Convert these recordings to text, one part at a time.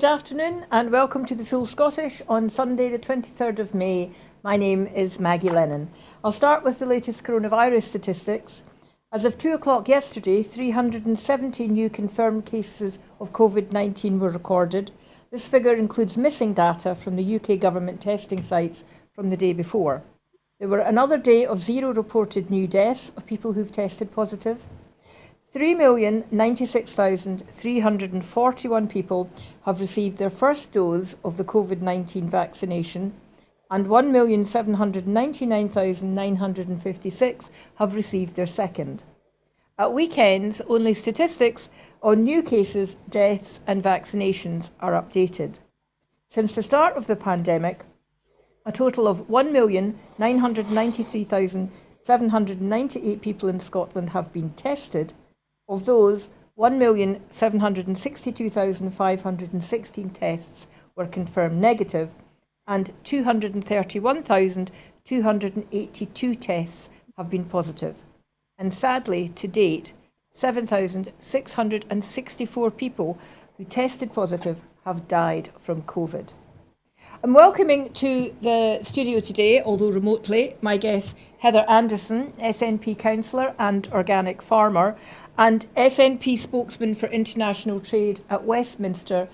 Good afternoon and welcome to the Full Scottish on Sunday the 23rd of May. My name is Maggie Lennon. I'll start with the latest coronavirus statistics. As of 2 o'clock yesterday, 370 new confirmed cases of COVID-19 were recorded. This figure includes missing data from the UK government testing sites from the day before. There were another day of 0 reported new deaths of people who've tested positive. 3,096,341 people have received their first dose of the COVID-19 vaccination and 1,799,956 have received their second. At weekends, only statistics on new cases, deaths and vaccinations are updated. Since the start of the pandemic, a total of 1,993,798 people in Scotland have been tested. Of those, 1,762,516 tests were confirmed negative and 231,282 tests have been positive. And sadly, to date, 7,664 people who tested positive have died from COVID. I'm welcoming to the studio today, although remotely, my guest Heather Anderson, SNP councillor and organic farmer, and SNP spokesman for international trade at Westminster,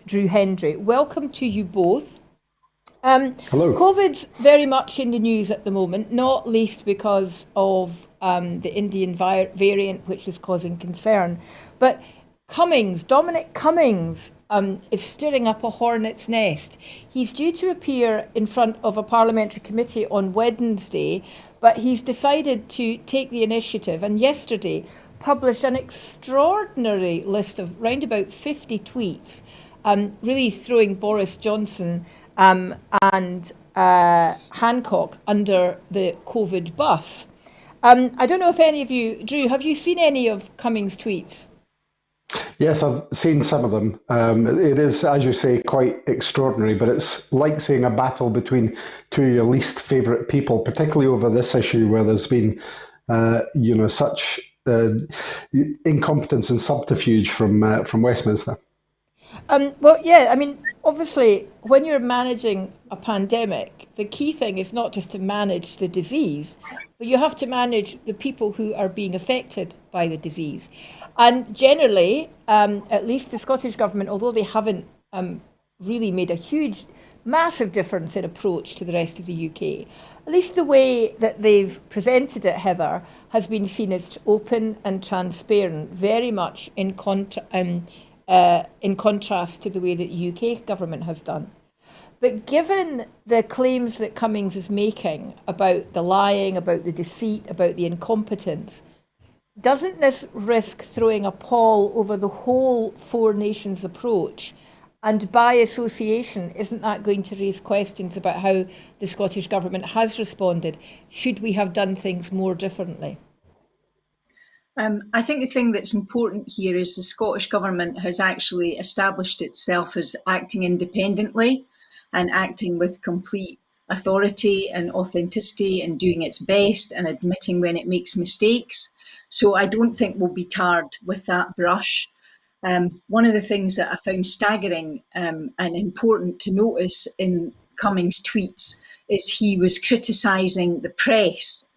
Drew Hendry. Welcome to you both. Hello. COVID's very much in the news at the moment, not least because of the Indian variant, which is causing concern. But Dominic Cummings, is stirring up a hornet's nest. He's due to appear in front of a parliamentary committee on Wednesday, but he's decided to take the initiative and yesterday published an extraordinary list of round about 50 tweets, really throwing Boris Johnson and Hancock under the COVID bus. I don't know if any of you, Drew, have you seen any of Cummings' tweets? Yes, I've seen some of them. It is, as you say, quite extraordinary, but it's like seeing a battle between two of your least favourite people, particularly over this issue where there's been, such incompetence and subterfuge from Westminster. Obviously, when you're managing a pandemic, the key thing is not just to manage the disease, but you have to manage the people who are being affected by the disease. And generally, at least the Scottish Government, although they haven't really made a massive difference in approach to the rest of the UK, at least the way that they've presented it, Heather, has been seen as open and transparent, very much in contrast to the way that the UK government has done. But given the claims that Cummings is making about the lying, about the deceit, about the incompetence, doesn't this risk throwing a pall over the whole Four Nations approach? And by association, isn't that going to raise questions about how the Scottish Government has responded? Should we have done things more differently? I think the thing that's important here is the Scottish Government has actually established itself as acting independently and acting with complete authority and authenticity and doing its best and admitting when it makes mistakes. So I don't think we'll be tarred with that brush. One of the things that I found staggering and important to notice in Cummings' tweets is he was criticising the press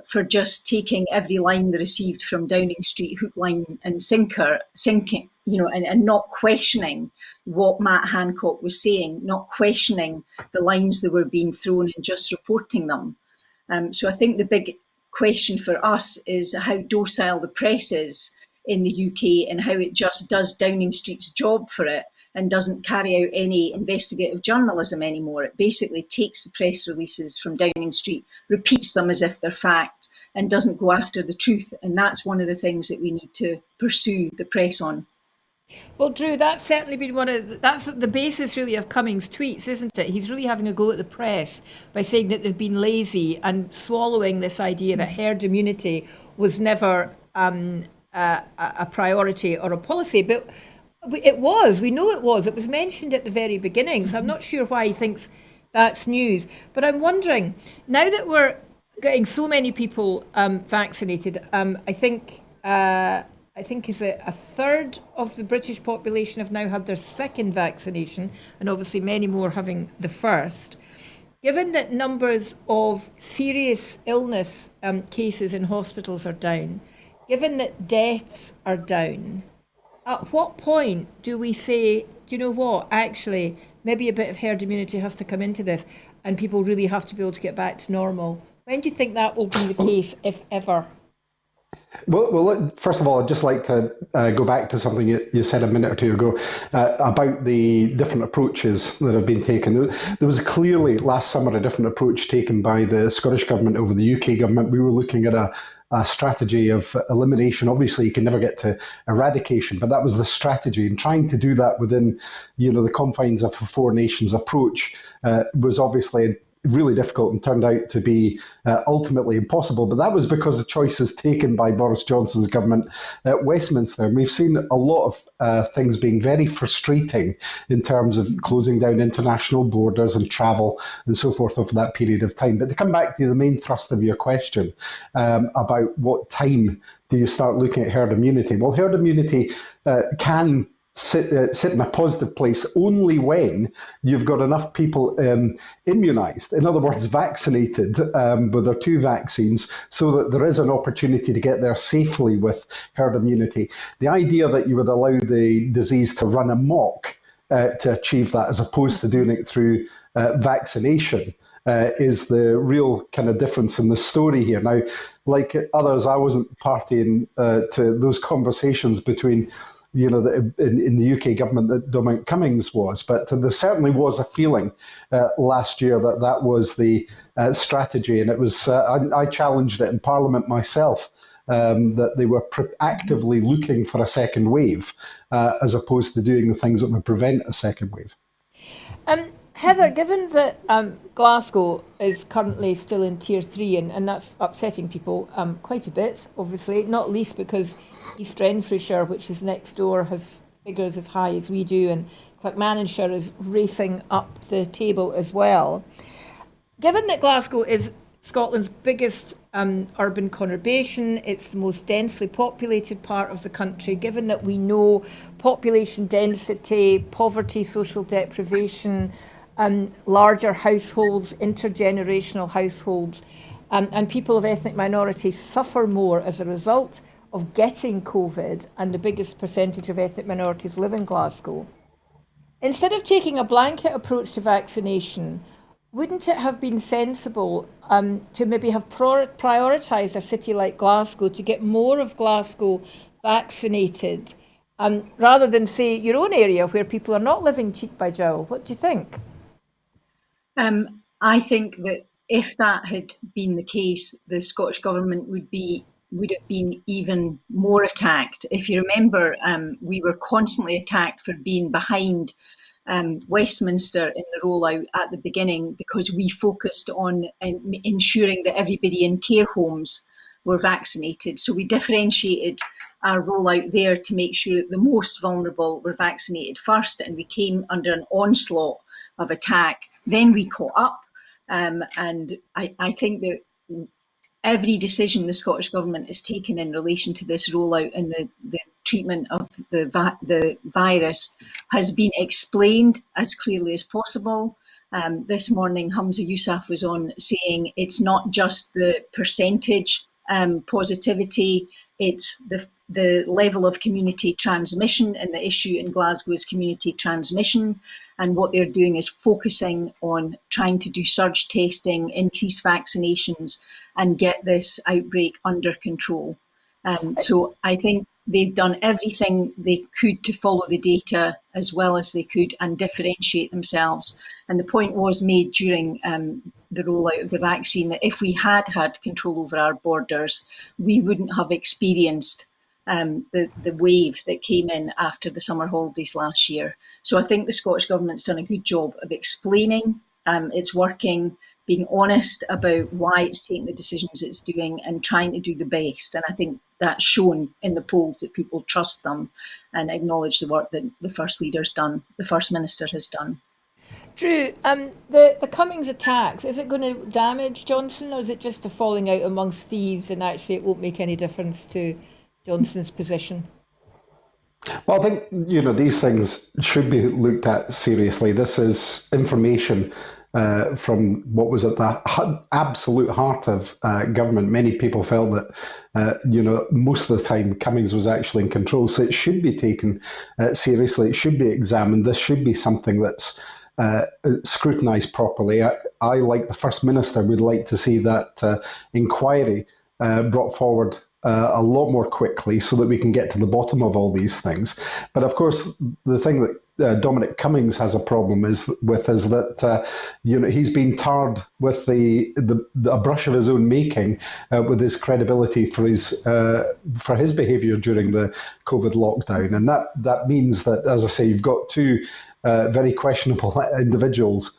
for just taking every line they received from Downing Street, hook, line and sinking, and not questioning what Matt Hancock was saying, not questioning the lines that were being thrown and just reporting them. So I think the big question for us is how docile the press is in the UK and how it just does Downing Street's job for it and doesn't carry out any investigative journalism anymore. It basically takes the press releases from Downing Street, repeats them as if they're fact, and doesn't go after the truth. And that's one of the things that we need to pursue the press on. Well, Drew, that's certainly been that's the basis really of Cummings' tweets, isn't it? He's really having a go at the press by saying that they've been lazy and swallowing this idea that herd immunity was never a priority or a policy. But it was, we know it was mentioned at the very beginning. So I'm not sure why he thinks that's news. But I'm wondering, now that we're getting so many people vaccinated, I think I think is it a third of the British population have now had their second vaccination, and obviously many more having the first. Given that numbers of serious illness cases in hospitals are down, given that deaths are down, at what point do we say, do you know what, actually, maybe a bit of herd immunity has to come into this and people really have to be able to get back to normal? When do you think that will be the case, if ever? Well, first of all, I'd just like to go back to something you said a minute or two ago about the different approaches that have been taken. There was clearly last summer a different approach taken by the Scottish Government over the UK Government. We were looking at a strategy of elimination. Obviously, you can never get to eradication, but that was the strategy. And trying to do that within, the confines of a four nations approach was obviously really difficult and turned out to be ultimately impossible. But that was because of choices taken by Boris Johnson's government at Westminster. And we've seen a lot of things being very frustrating in terms of closing down international borders and travel and so forth over that period of time. But to come back to the main thrust of your question about what time do you start looking at herd immunity? Well, herd immunity can sit in a positive place only when you've got enough people immunised, in other words, vaccinated with their two vaccines, so that there is an opportunity to get there safely with herd immunity. The idea that you would allow the disease to run amok to achieve that, as opposed to doing it through vaccination, is the real kind of difference in the story here. Now, like others, I wasn't partying to those conversations between in the UK government that Dominic Cummings was, but there certainly was a feeling last year that was the strategy, and it was. I challenged it in Parliament myself, that they were actively looking for a second wave, as opposed to doing the things that would prevent a second wave. Heather, given that Glasgow is currently still in Tier 3, and that's upsetting people quite a bit, obviously, not least because East Renfrewshire, which is next door, has figures as high as we do, and Clackmannanshire is racing up the table as well. Given that Glasgow is Scotland's biggest urban conurbation, it's the most densely populated part of the country, given that we know population density, poverty, social deprivation, larger households, intergenerational households, and people of ethnic minorities suffer more as a result of getting COVID, and the biggest percentage of ethnic minorities live in Glasgow. Instead of taking a blanket approach to vaccination, wouldn't it have been sensible to maybe have prioritised a city like Glasgow to get more of Glasgow vaccinated, rather than, say, your own area where people are not living cheek by jowl? What do you think? I think that if that had been the case, the Scottish Government would have been even more attacked. If you remember, we were constantly attacked for being behind Westminster in the rollout at the beginning, because we focused on ensuring that everybody in care homes were vaccinated. So we differentiated our rollout there to make sure that the most vulnerable were vaccinated first, and we came under an onslaught of attack. Then we caught up, and I think that every decision the Scottish Government has taken in relation to this rollout and the treatment of the virus has been explained as clearly as possible. This morning, Hamza Yousaf was on saying it's not just the percentage positivity, it's the level of community transmission, and the issue in Glasgow is community transmission. And what they're doing is focusing on trying to do surge testing, increase vaccinations, and get this outbreak under control. So I think they've done everything they could to follow the data as well as they could and differentiate themselves. And the point was made during the rollout of the vaccine that if we had had control over our borders, we wouldn't have experienced the wave that came in after the summer holidays last year. So I think the Scottish Government's done a good job of explaining it's working, being honest about why it's taking the decisions it's doing, and trying to do the best. And I think that's shown in the polls that people trust them and acknowledge the work that the First Leader's done, the First Minister has done. Drew, the Cummings attacks, is it going to damage Johnson, or is it just a falling out amongst thieves and actually it won't make any difference to Johnson's position? Well, I think, these things should be looked at seriously. This is information from what was at the absolute heart of government. Many people felt that, most of the time Cummings was actually in control. So it should be taken seriously. It should be examined. This should be something that's scrutinised properly. I, like the First Minister, would like to see that inquiry brought forward a lot more quickly so that we can get to the bottom of all these things. But of course, the thing that Dominic Cummings has a problem is that he's been tarred with a brush of his own making with his credibility for his behaviour during the COVID lockdown, and that means that, as I say, you've got two very questionable individuals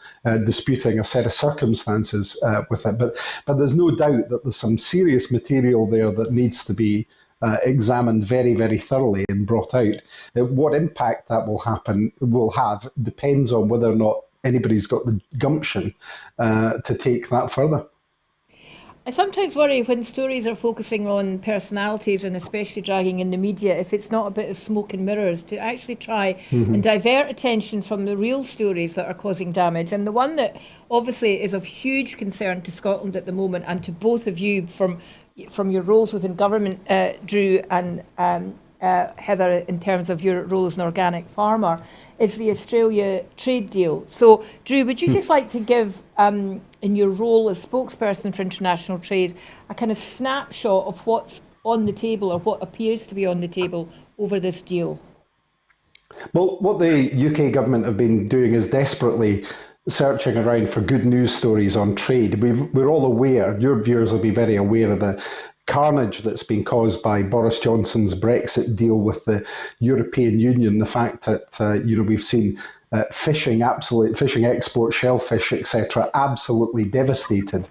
disputing a set of circumstances with it. But there's no doubt that there's some serious material there that needs to be examined very, very thoroughly and brought out. What impact that will have depends on whether or not anybody's got the gumption to take that further. I sometimes worry when stories are focusing on personalities and especially dragging in the media, if it's not a bit of smoke and mirrors, to actually try and divert attention from the real stories that are causing damage. And the one that obviously is of huge concern to Scotland at the moment, and to both of you from your roles within government, Drew and Heather, in terms of your role as an organic farmer, is the Australia trade deal. So, Drew, would you just like to give, in your role as spokesperson for international trade, a kind of snapshot of what's on the table, or what appears to be on the table over this deal? Well, what the UK government have been doing is desperately searching around for good news stories on trade. We're all aware, your viewers will be very aware of the carnage that's been caused by Boris Johnson's Brexit deal with the European Union. The fact that we've seen fishing export, shellfish, etc., absolutely devastated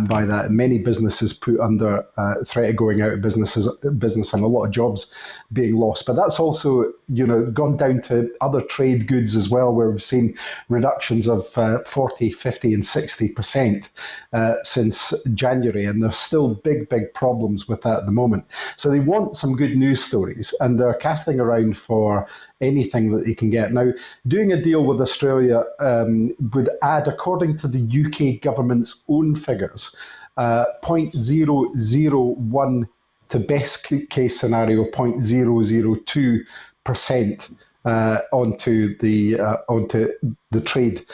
by that. Many businesses put under threat of going out of business, and a lot of jobs being lost. But that's also, gone down to other trade goods as well, where we've seen reductions of 40, 50 and 60% since January. And there's still big, big problems with that at the moment. So they want some good news stories, and they're casting around for anything that they can get. Now, doing a deal with Australia would add, according to the UK government's own figures, 0.001 to best case scenario 0.002% onto the trade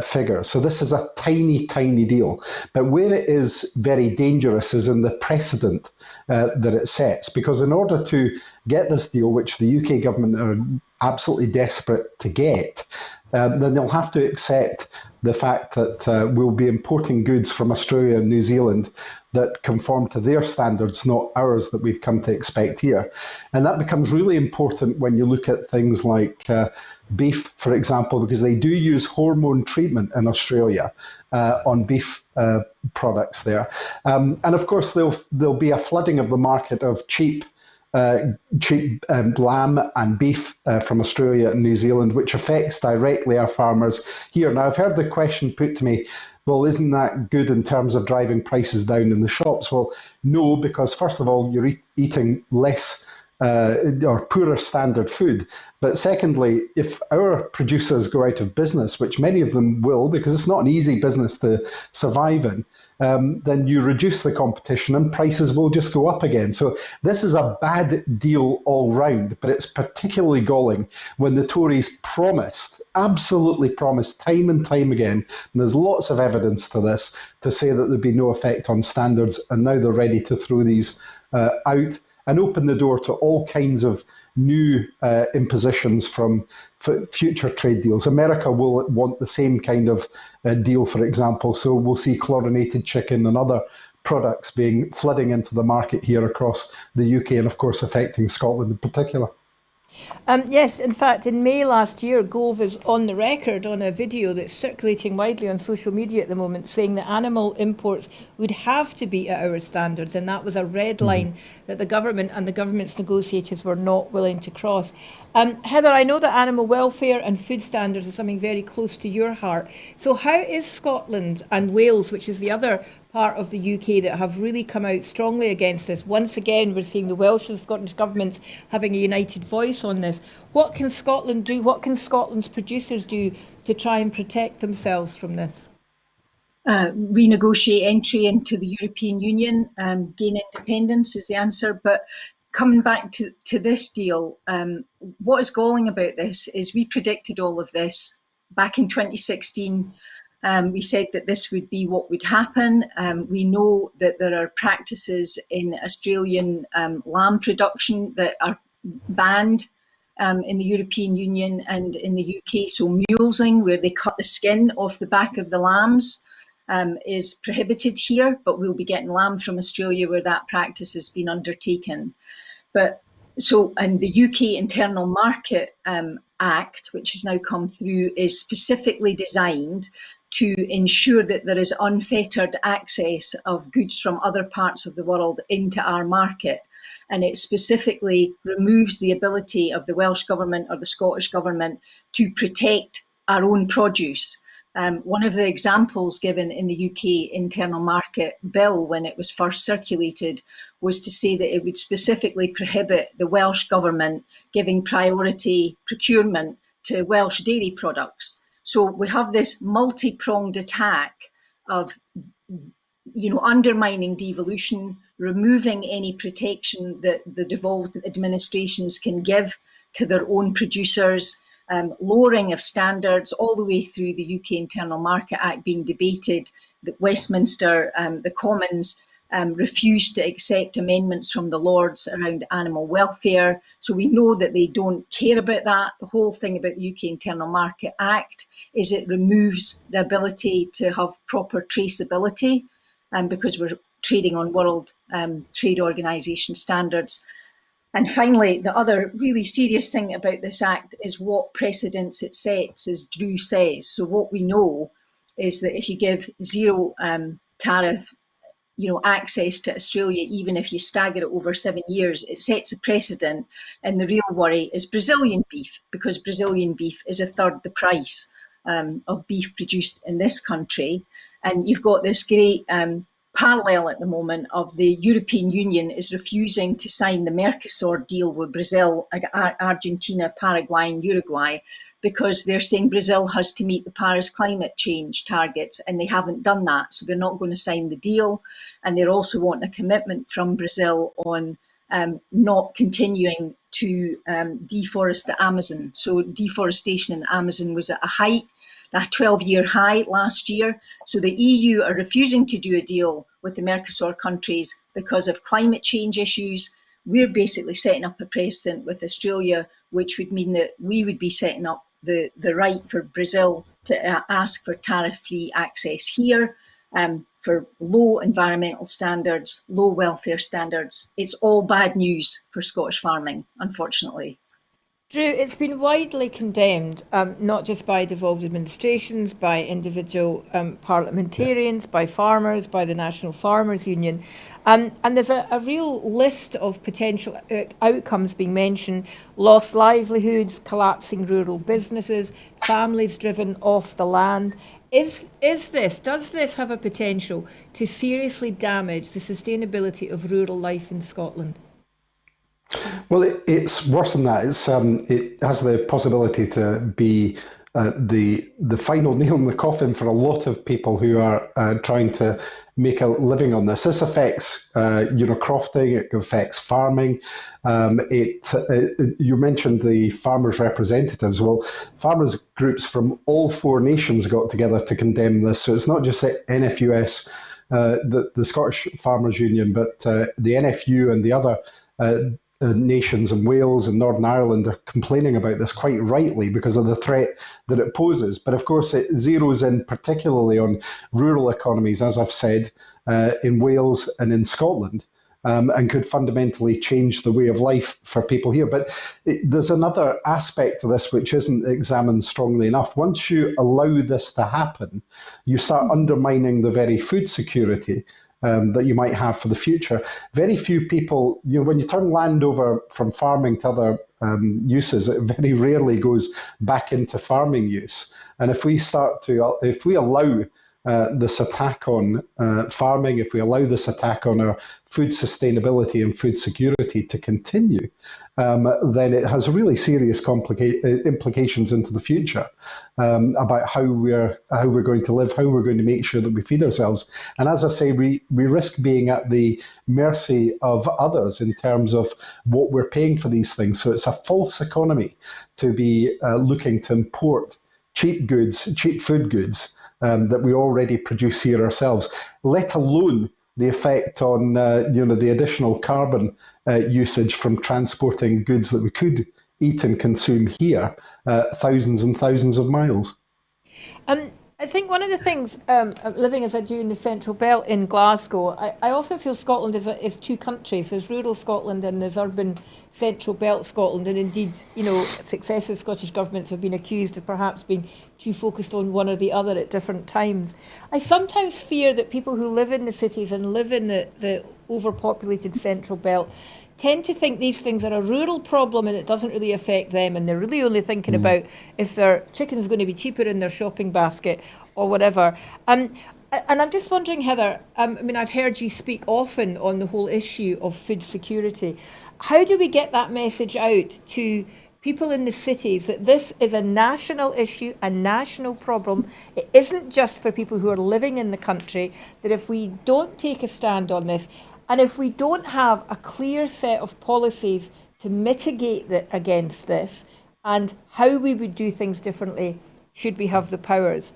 figure. So this is a tiny, tiny deal. But where it is very dangerous is in the precedent that it sets. Because in order to get this deal, which the UK government are absolutely desperate to get, then they'll have to accept the fact that we'll be importing goods from Australia and New Zealand that conform to their standards, not ours that we've come to expect here. And that becomes really important when you look at things like beef, for example, because they do use hormone treatment in Australia on beef products there. And of course, there'll be a flooding of the market of cheap lamb and beef from Australia and New Zealand, which affects directly our farmers here. Now, I've heard the question put to me, well, isn't that good in terms of driving prices down in the shops? Well, no, because first of all, you're eating less or poorer standard food. But secondly, if our producers go out of business, which many of them will, because it's not an easy business to survive in, then you reduce the competition and prices will just go up again. So this is a bad deal all round, but it's particularly galling when the Tories absolutely promised time and time again, and there's lots of evidence to this, to say that there'd be no effect on standards, and now they're ready to throw these out and open the door to all kinds of new impositions from future trade deals. America will want the same kind of deal, for example, so we'll see chlorinated chicken and other products flooding into the market here across the UK, and of course affecting Scotland in particular. Yes, in fact, in May last year, Gove is on the record on a video that's circulating widely on social media at the moment, saying that animal imports would have to be at our standards, and that was a red line that the government and the government's negotiators were not willing to cross. Heather, I know that animal welfare and food standards is something very close to your heart. So how is Scotland and Wales, which is the other part of the UK that have really come out strongly against this. Once again, we're seeing the Welsh and Scottish governments having a united voice on this. What can Scotland do? What can Scotland's producers do to try and protect themselves from this? Renegotiate entry into the European Union, gain independence is the answer. But coming back to this deal, what is galling about this is we predicted all of this back in 2016. We said that this would be what would happen. We know that there are practices in Australian lamb production that are banned in the European Union and in the UK. So mulesing, where they cut the skin off the back of the lambs, is prohibited here, but we'll be getting lamb from Australia where that practice has been undertaken. But so, and the UK Internal Market Act, which has now come through, is specifically designed to ensure that there is unfettered access of goods from other parts of the world into our market. And it specifically removes the ability of the Welsh Government or the Scottish Government to protect our own produce. One of the examples given in the UK Internal Market Bill when it was first circulated was to say that it would specifically prohibit the Welsh Government giving priority procurement to Welsh dairy products. So we have this multi-pronged attack of, undermining devolution, removing any protection that the devolved administrations can give to their own producers, lowering of standards all the way through the UK Internal Market Act being debated. That Westminster, the Commons, refused to accept amendments from the Lords around animal welfare. So we know that they don't care about that. The whole thing about the UK Internal Market Act is it removes the ability to have proper traceability, because we're trading on World Trade Organization standards. And finally, the other really serious thing about this act is what precedents it sets, as Drew says. So what we know is that if you give zero tariff, access to Australia, even if you stagger it over 7 years, it sets a precedent. And the real worry is Brazilian beef, because Brazilian beef is a third the price of beef produced in this country. And you've got this great parallel at the moment of the European Union is refusing to sign the Mercosur deal with Brazil, Argentina, Paraguay and Uruguay, because they're saying Brazil has to meet the Paris climate change targets, and they haven't done that. So they're not going to sign the deal. And they're also wanting a commitment from Brazil on not continuing to deforest the Amazon. So deforestation in the Amazon was at a 12-year high last year. So the EU are refusing to do a deal with the Mercosur countries because of climate change issues. We're basically setting up a precedent with Australia, which would mean that we would be setting up the right for Brazil to ask for tariff-free access here, for low environmental standards, low welfare standards. It's all bad news for Scottish farming, unfortunately. Drew, it's been widely condemned, not just by devolved administrations, by individual parliamentarians, by farmers, by the National Farmers Union. And there's a real list of potential outcomes being mentioned: lost livelihoods, collapsing rural businesses, families driven off the land. Does this have a potential to seriously damage the sustainability of rural life in Scotland? Well, it's worse than that. It has the possibility to be the final nail in the coffin for a lot of people who are trying to make a living on this. This affects, crofting. It affects farming. You mentioned the farmers' representatives. Well, farmers groups from all four nations got together to condemn this. So it's not just the NFUS, the Scottish Farmers Union, but the NFU and the other nations in Wales and Northern Ireland are complaining about this quite rightly because of the threat that it poses. But of course, it zeroes in particularly on rural economies, as I've said, in Wales and in Scotland, and could fundamentally change the way of life for people here. But there's another aspect to this which isn't examined strongly enough. Once you allow this to happen, you start undermining the very food security that you might have for the future. Very few people, when you turn land over from farming to other uses, it very rarely goes back into farming use. And if we allow this attack on farming, if we allow this attack on our food sustainability and food security to continue, then it has really serious implications into the future about how we're going to live, how we're going to make sure that we feed ourselves. And as I say, we risk being at the mercy of others in terms of what we're paying for these things. So it's a false economy to be looking to import cheap goods, cheap food goods that we already produce here ourselves, let alone the effect on the additional carbon usage from transporting goods that we could eat and consume here thousands and thousands of miles. I think one of the things, living as I do in the Central Belt in Glasgow, I often feel Scotland is two countries. There's rural Scotland and there's urban Central Belt Scotland. And indeed, successive Scottish governments have been accused of perhaps being too focused on one or the other at different times. I sometimes fear that people who live in the cities and live in the overpopulated Central Belt tend to think these things are a rural problem and it doesn't really affect them, and they're really only thinking about if their chicken's going to be cheaper in their shopping basket or whatever. And I'm just wondering, Heather, I've heard you speak often on the whole issue of food security. How do we get that message out to people in the cities that this is a national issue, a national problem? It isn't just for people who are living in the country, that if we don't take a stand on this, and if we don't have a clear set of policies to mitigate against this and how we would do things differently should we have the powers,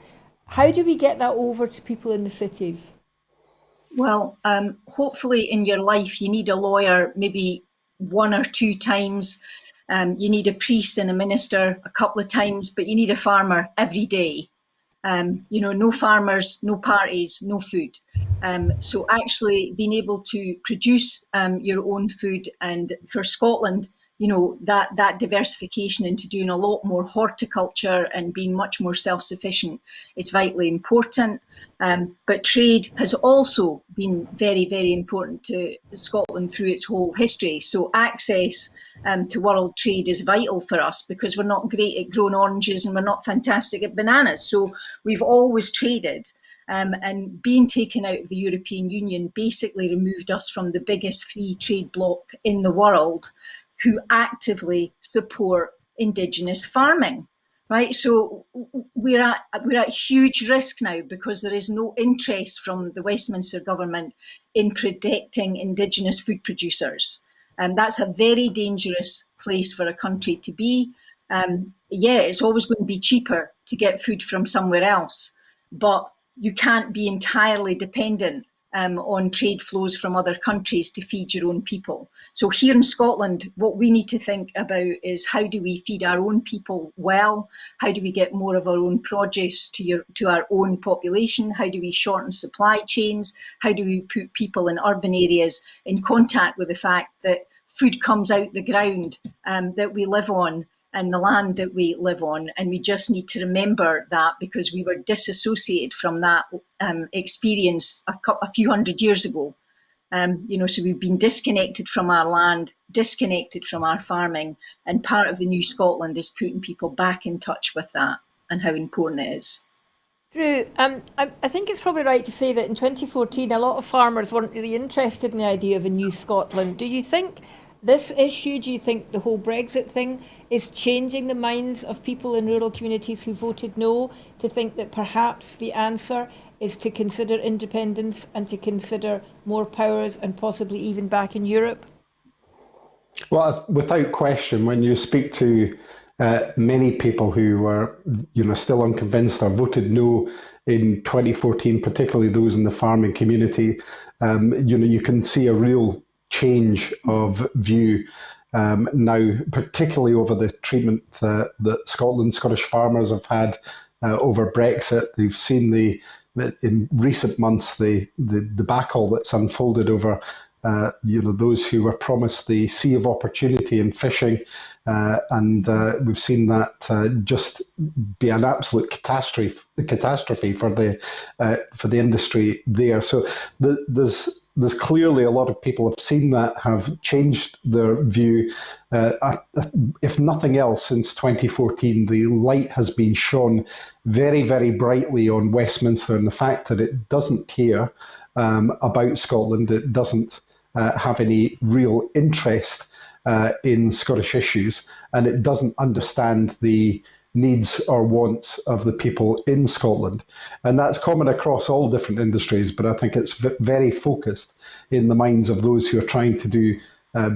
how do we get that over to people in the cities? Well, hopefully in your life you need a lawyer maybe 1 or 2 times. You need a priest and a minister a couple of times, but you need a farmer every day. No farmers, no parties, no food. So actually being able to produce your own food, and for Scotland, that diversification into doing a lot more horticulture and being much more self-sufficient is vitally important. But trade has also been very, very important to Scotland through its whole history. So access to world trade is vital for us because we're not great at growing oranges and we're not fantastic at bananas. So we've always traded. And being taken out of the European Union basically removed us from the biggest free trade bloc in the world, who actively support Indigenous farming, right? So we're at huge risk now because there is no interest from the Westminster government in protecting Indigenous food producers. And that's a very dangerous place for a country to be. It's always going to be cheaper to get food from somewhere else, but you can't be entirely dependent on trade flows from other countries to feed your own people. So here in Scotland, what we need to think about is how do we feed our own people well? How do we get more of our own produce to our own population? How do we shorten supply chains? How do we put people in urban areas in contact with the fact that food comes out the ground that we live on and the land that we live on? And we just need to remember that because we were disassociated from that experience a few hundred years ago. So we've been disconnected from our land, disconnected from our farming, and part of the new Scotland is putting people back in touch with that and how important it is. Drew, I think it's probably right to say that in 2014, a lot of farmers weren't really interested in the idea of a new Scotland. Do you think this issue, do you think the whole Brexit thing is changing the minds of people in rural communities who voted no, to think that perhaps the answer is to consider independence and to consider more powers and possibly even back in Europe? Well, without question, when you speak to many people who were, still unconvinced or voted no in 2014, particularly those in the farming community, you can see a real change of view now, particularly over the treatment that Scottish farmers have had over Brexit. They've seen in recent months the debacle that's unfolded over those who were promised the sea of opportunity in fishing, and we've seen that just be an absolute catastrophe for the industry there. So there's there's clearly a lot of people have seen that, have changed their view. If nothing else, since 2014, the light has been shone very, very brightly on Westminster and the fact that it doesn't care about Scotland. It doesn't have any real interest in Scottish issues, and it doesn't understand the needs or wants of the people in Scotland. And that's common across all different industries, but I think it's very focused in the minds of those who are trying to do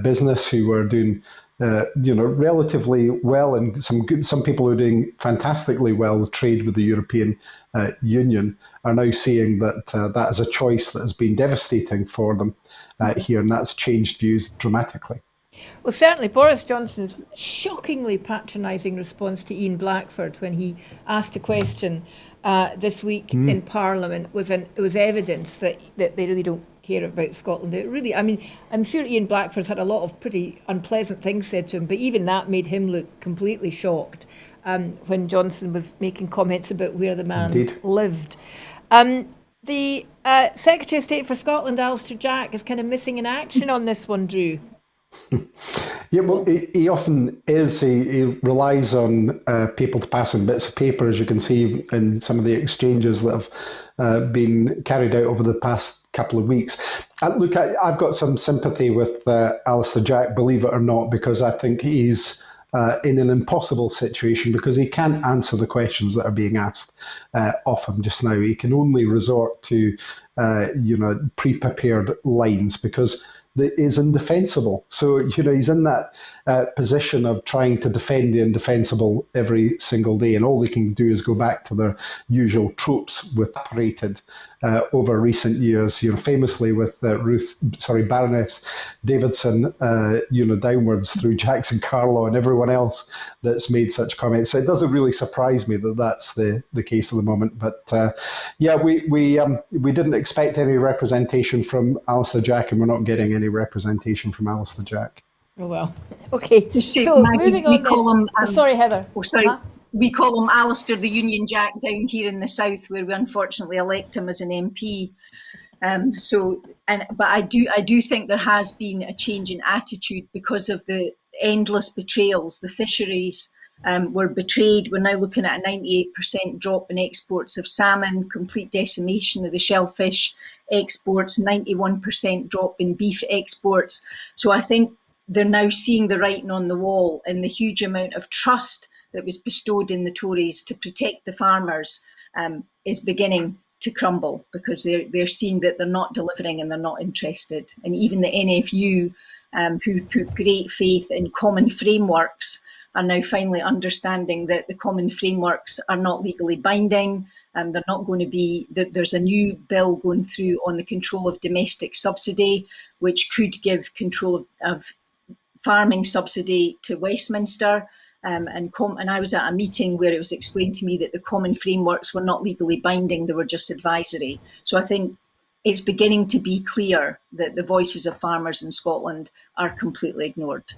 business, who are doing relatively well, and some people who are doing fantastically well with trade with the European Union are now seeing that that is a choice that has been devastating for them here, and that's changed views dramatically. Well, certainly Boris Johnson's shockingly patronising response to Ian Blackford when he asked a question this week in Parliament was evidence that they really don't care about Scotland. It really, I mean, I'm sure Ian Blackford's had a lot of pretty unpleasant things said to him, but even that made him look completely shocked when Johnson was making comments about where the man lived. The Secretary of State for Scotland, Alistair Jack, is kind of missing in action on this one, Drew. Yeah, well, he often is. He relies on people to pass him bits of paper, as you can see in some of the exchanges that have been carried out over the past couple of weeks. Look, I've got some sympathy with Alistair Jack, believe it or not, because I think he's in an impossible situation because he can't answer the questions that are being asked of him just now. He can only resort to pre-prepared lines because is indefensible. So, he's in that position of trying to defend the indefensible every single day, and all they can do is go back to their usual tropes with operated over recent years, famously with Baroness Davidson, downwards through Jackson Carlaw and everyone else that's made such comments. So it doesn't really surprise me that that's the case at the moment. But we didn't expect any representation from Alistair Jack, and we're not getting any representation from Alistair Jack. Oh, well. Okay. So Maggie, moving on. Call him, sorry, Heather. Oh, sorry. Uh-huh. We call him Alistair the Union Jack down here in the south, where we unfortunately elect him as an MP. But I do think there has been a change in attitude because of the endless betrayals. The fisheries were betrayed. We're now looking at a 98% drop in exports of salmon, complete decimation of the shellfish exports, 91% drop in beef exports. So I think they're now seeing the writing on the wall, and the huge amount of trust that was bestowed in the Tories to protect the farmers is beginning to crumble because they're seeing that they're not delivering and they're not interested. And even the NFU, who put great faith in common frameworks, are now finally understanding that the common frameworks are not legally binding, and they're not going to be. There's a new bill going through on the control of domestic subsidy, which could give control of farming subsidy to Westminster. And I was at a meeting where it was explained to me that the common frameworks were not legally binding, they were just advisory. So I think it's beginning to be clear that the voices of farmers in Scotland are completely ignored.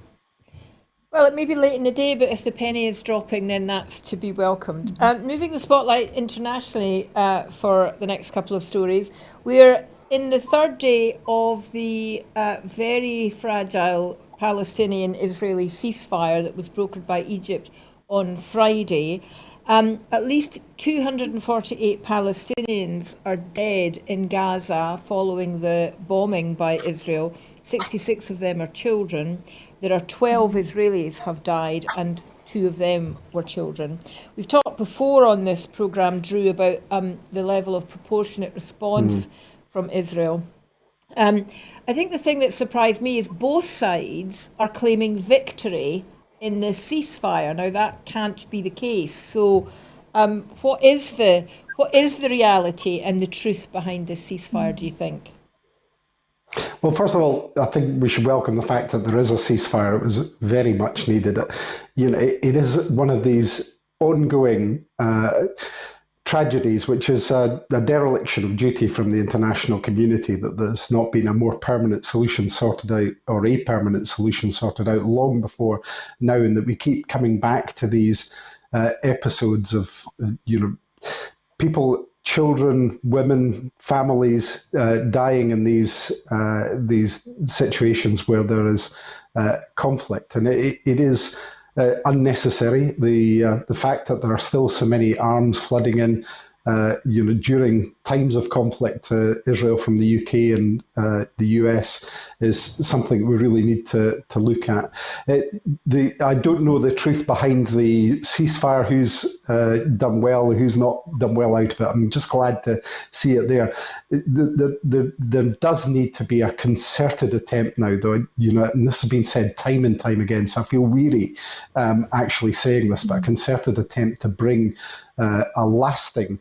Well, it may be late in the day, but if the penny is dropping, then that's to be welcomed. Moving the spotlight internationally for the next couple of stories, we're in the third day of the very fragile Palestinian-Israeli ceasefire that was brokered by Egypt on Friday. At least 248 Palestinians are dead in Gaza following the bombing by Israel. 66 of them are children. There are 12 Israelis have died, and 2 of them were children. We've talked before on this programme, Drew, about the level of proportionate response from Israel. I think the thing that surprised me is both sides are claiming victory in the ceasefire. Now that can't be the case. So, what is the reality and the truth behind this ceasefire? Do you think? Well, first of all, I think we should welcome the fact that there is a ceasefire. It was very much needed. It is one of these ongoing tragedies, which is a dereliction of duty from the international community, that there's not been a more permanent solution sorted out, or a permanent solution sorted out long before now, and that we keep coming back to these episodes of people children, women, families dying in these situations where there is conflict, and it is unnecessary. The fact that there are still so many arms flooding in, during times of conflict to Israel from the UK and the US is something we really need to look at. I don't know the truth behind the ceasefire, who's done well, who's not done well out of it. I'm just glad to see it there. There does need to be a concerted attempt now, though, and this has been said time and time again, so I feel weary actually saying this, but a concerted attempt to bring a lasting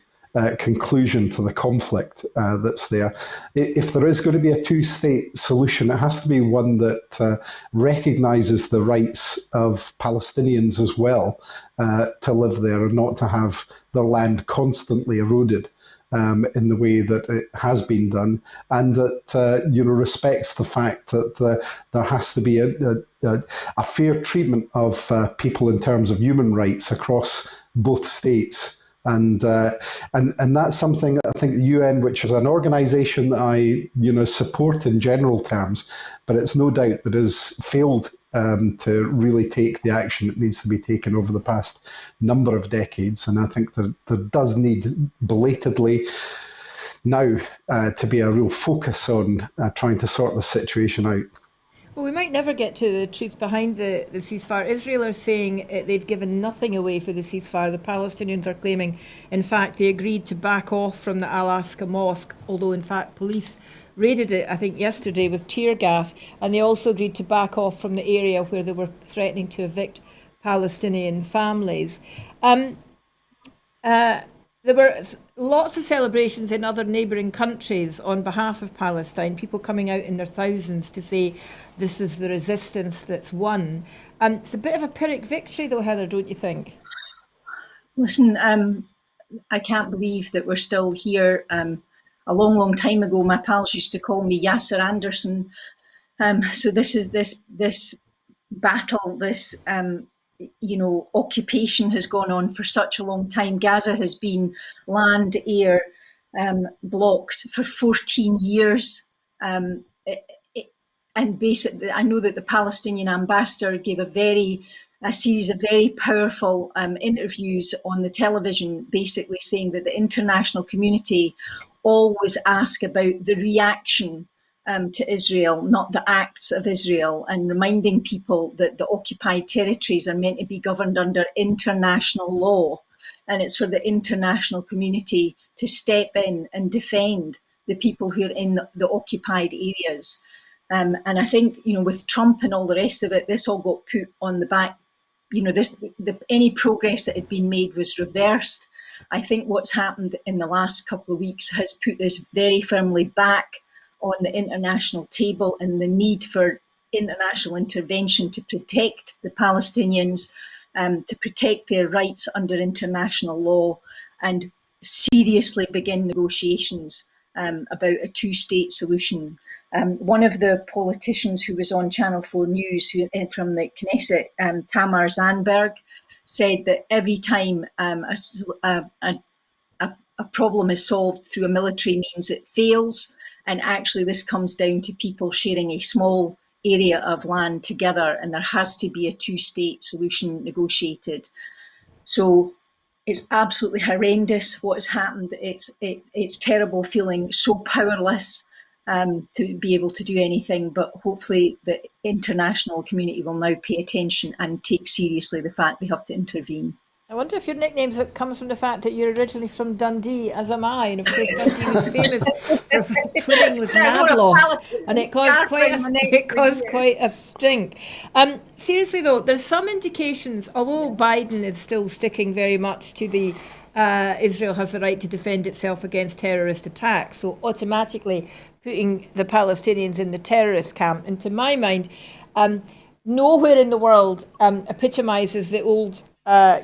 conclusion to the conflict that's there. If there is going to be a two-state solution, it has to be one that recognises the rights of Palestinians as well to live there and not to have their land constantly eroded in the way that it has been done, and that respects the fact that there has to be a fair treatment of people in terms of human rights across both states. And that's something that I think the UN, which is an organisation that I support in general terms, but it's no doubt that has failed to really take the action that needs to be taken over the past number of decades. And I think that there does need belatedly now to be a real focus on trying to sort the situation out. Well, we might never get to the truth behind the ceasefire. Israel are saying they've given nothing away for the ceasefire. The Palestinians are claiming, in fact, they agreed to back off from the Al-Aqsa Mosque, although, in fact, police raided it, I think, yesterday with tear gas, and they also agreed to back off from the area where they were threatening to evict Palestinian families. There were lots of celebrations in other neighbouring countries on behalf of Palestine, people coming out in their thousands to say this is the resistance that's won. It's a bit of a Pyrrhic victory though, Heather, don't you think? Listen, I can't believe that we're still here. A long, long time ago, my pals used to call me Yasser Anderson. So this battle, this occupation has gone on for such a long time. Gaza has been land, air blocked for 14 years. And basically, I know that the Palestinian ambassador gave a series of very powerful interviews on the television, basically saying that the international community always ask about the reaction to Israel, not the acts of Israel, and reminding people that the occupied territories are meant to be governed under international law. And it's for the international community to step in and defend the people who are in the occupied areas. And I think, with Trump and all the rest of it, this all got put on the back. Any progress that had been made was reversed. I think what's happened in the last couple of weeks has put this very firmly back on the international table, and the need for international intervention to protect the Palestinians, to protect their rights under international law, and seriously begin negotiations about a two-state solution. One of the politicians who was on Channel 4 News from the Knesset, Tamar Zandberg, said that every time a problem is solved through a military means, it fails. And actually, this comes down to people sharing a small area of land together, and there has to be a two-state solution negotiated. So it's absolutely horrendous what has happened. It's terrible feeling so powerless to be able to do anything, but hopefully the international community will now pay attention and take seriously the fact they have to intervene. I wonder if your nickname comes from the fact that you're originally from Dundee, as am I, and of course Dundee was famous for twinning with Nadloff, and it caused quite a stink. Seriously though, there's some indications, although Biden is still sticking very much to the Israel has the right to defend itself against terrorist attacks, so automatically putting the Palestinians in the terrorist camp, and to my mind, nowhere in the world epitomises the old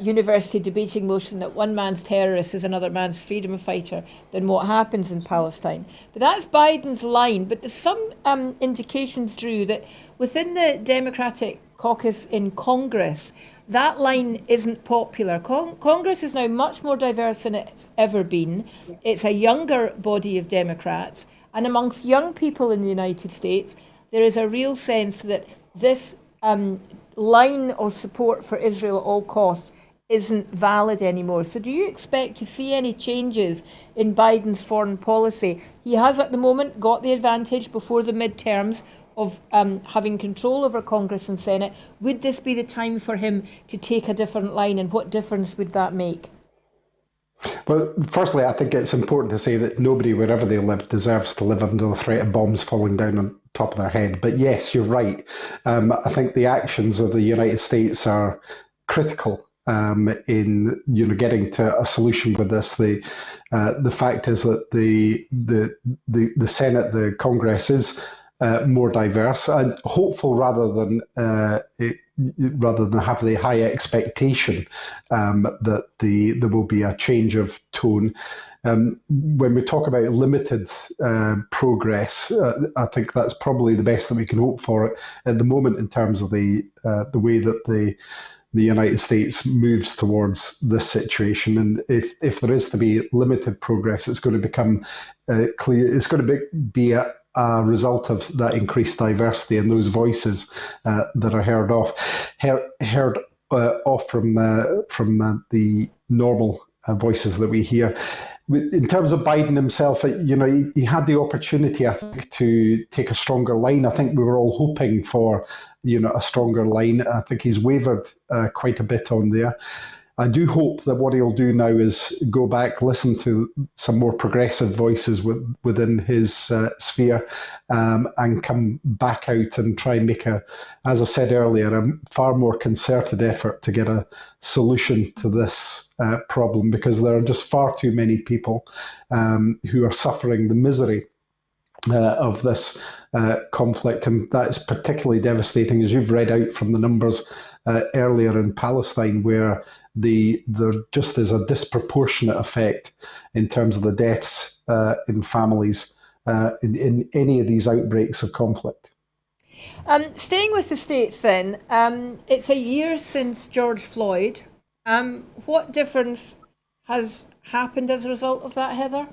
university debating motion that one man's terrorist is another man's freedom fighter than what happens in Palestine. But that's Biden's line. But there's some indications, Drew, that within the Democratic caucus in Congress, that line isn't popular. Congress is now much more diverse than it's ever been. It's a younger body of Democrats. And amongst young people in the United States, there is a real sense that this line of support for Israel at all costs isn't valid anymore. So do you expect to see any changes in Biden's foreign policy? He has at the moment got the advantage before the midterms of having control over Congress and Senate. Would this be the time for him to take a different line, and what difference would that make? Well, firstly, I think it's important to say that nobody, wherever they live, deserves to live under the threat of bombs falling down on top of their head. But yes, you're right. I think the actions of the United States are critical in getting to a solution with this. The fact is that the Senate, the Congress is more diverse and hopeful rather than have the high expectation that there will be a change of tone. When we talk about limited progress, I think that's probably the best that we can hope for at the moment in terms of the way that the United States moves towards this situation. And if there is to be limited progress, it's going to become clear. It's going to be a result of that increased diversity and those voices that are heard off from the normal voices that we hear. In terms of Biden himself, he had the opportunity, I think, to take a stronger line. I think we were all hoping for, a stronger line. I think he's wavered quite a bit on there. I do hope that what he'll do now is go back, listen to some more progressive voices within his sphere, and come back out and try and make as I said earlier, a far more concerted effort to get a solution to this problem, because there are just far too many people who are suffering the misery of this conflict, and that is particularly devastating, as you've read out from the numbers earlier in Palestine, where there just is a disproportionate effect in terms of the deaths in families in any of these outbreaks of conflict. Staying with the States then, it's a year since George Floyd. What difference has happened as a result of that, Heather?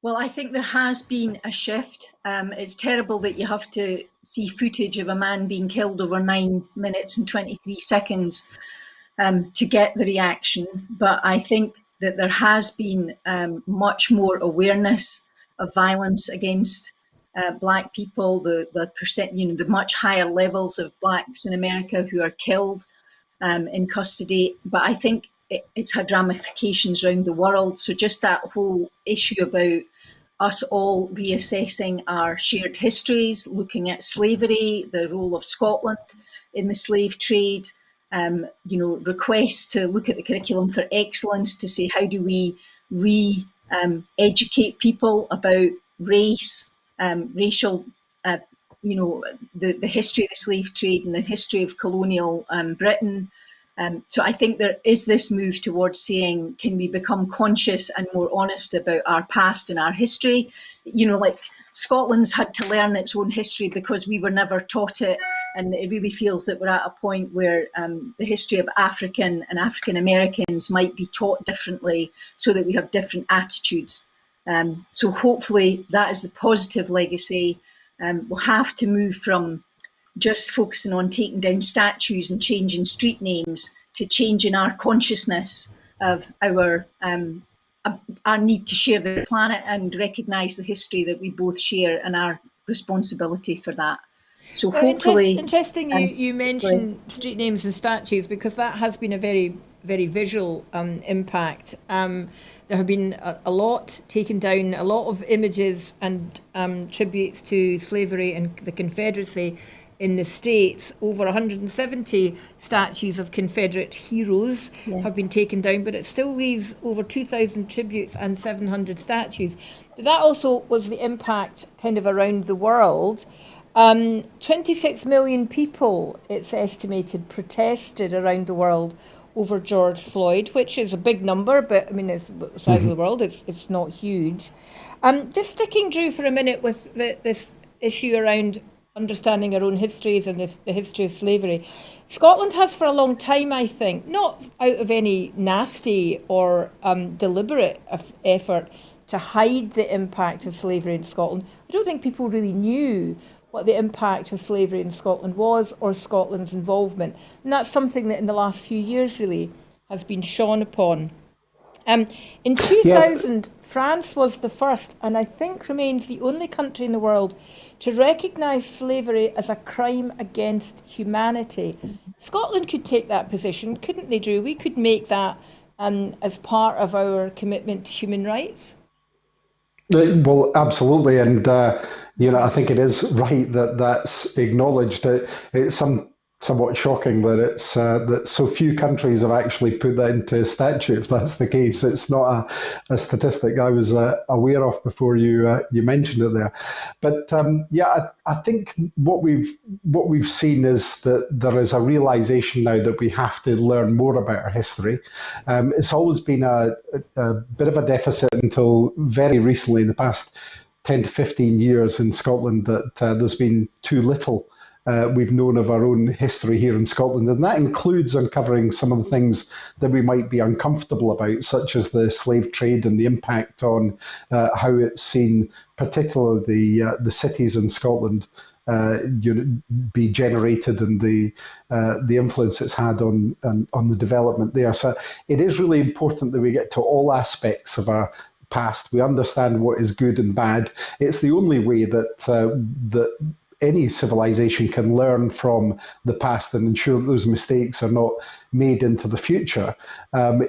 Well, I think there has been a shift. It's terrible that you have to see footage of a man being killed over 9 minutes and 23 seconds to get the reaction. But I think that there has been much more awareness of violence against Black people, the much higher levels of Blacks in America who are killed in custody. But I think it's had ramifications around the world. So just that whole issue about us all reassessing our shared histories, looking at slavery, the role of Scotland in the slave trade, requests to look at the curriculum for excellence to say how do we educate people about race, racial, the history of the slave trade and the history of colonial Britain. So I think there is this move towards saying, can we become conscious and more honest about our past and our history? Like Scotland's had to learn its own history because we were never taught it. And it really feels that we're at a point where the history of African and African Americans might be taught differently so that we have different attitudes. So hopefully that is the positive legacy. We'll have to move from just focusing on taking down statues and changing street names to changing our consciousness of our need to share the planet and recognise the history that we both share and our responsibility for that. So hopefully... Interesting you mention street names and statues, because that has been a very, very visual impact. There have been a lot taken down, a lot of images and tributes to slavery and the Confederacy in the States, over 170 statues of Confederate heroes have been taken down, but it still leaves over 2,000 tributes and 700 statues. But that also was the impact kind of around the world. 26 million people, it's estimated, protested around the world over George Floyd, which is a big number, but I mean, it's the size of the world, it's not huge. Just sticking, Drew, for a minute with this issue around understanding our own histories and the history of slavery. Scotland has for a long time, I think, not out of any nasty or deliberate effort to hide the impact of slavery in Scotland. I don't think people really knew what the impact of slavery in Scotland was, or Scotland's involvement. And that's something that in the last few years really has been shone upon. In 2000, France was the first, and I think remains the only country in the world to recognise slavery as a crime against humanity. Scotland could take that position, couldn't they, Drew? We could make that as part of our commitment to human rights. Well, absolutely, and I think it is right that that's acknowledged. It's somewhat shocking that it's that so few countries have actually put that into statute. If that's the case, it's not a statistic I was aware of before you mentioned it there. But I think what we've seen is that there is a realization now that we have to learn more about our history. It's always been a bit of a deficit until very recently, in the past 10 to 15 years in Scotland, that there's been too little we've known of our own history here in Scotland. And that includes uncovering some of the things that we might be uncomfortable about, such as the slave trade and the impact on how it's seen, particularly the cities in Scotland, be generated, and the influence it's had on the development there. So it is really important that we get to all aspects of our past. We understand what is good and bad. It's the only way that any civilization can learn from the past and ensure that those mistakes are not made into the future,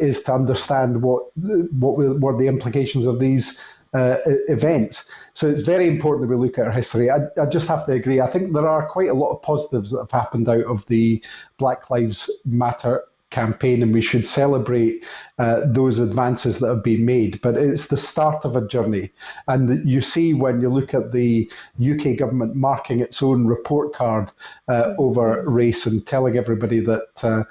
is to understand what were the implications of these events. So it's very important that we look at our history. I just have to agree. I think there are quite a lot of positives that have happened out of the Black Lives Matter campaign, and we should celebrate those advances that have been made. But it's the start of a journey. And you see, when you look at the UK government marking its own report card over race and telling everybody that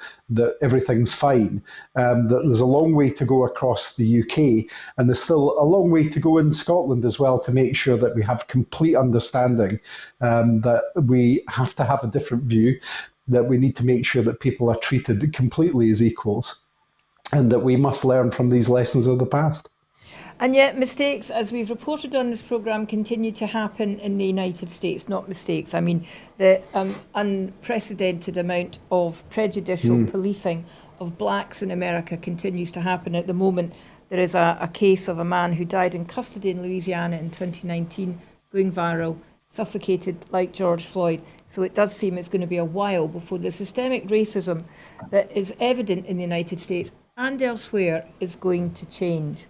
everything's fine, that there's a long way to go across the UK, and there's still a long way to go in Scotland as well, to make sure that we have complete understanding that we have to have a different view, that we need to make sure that people are treated completely as equals, and that we must learn from these lessons of the past. And yet mistakes, as we've reported on this programme, continue to happen in the United States. Not mistakes, I mean the unprecedented amount of prejudicial policing of blacks in America continues to happen. At the moment, there is a case of a man who died in custody in Louisiana in 2019, going viral, suffocated like George Floyd. So it does seem it's going to be a while before the systemic racism that is evident in the United States and elsewhere is going to change.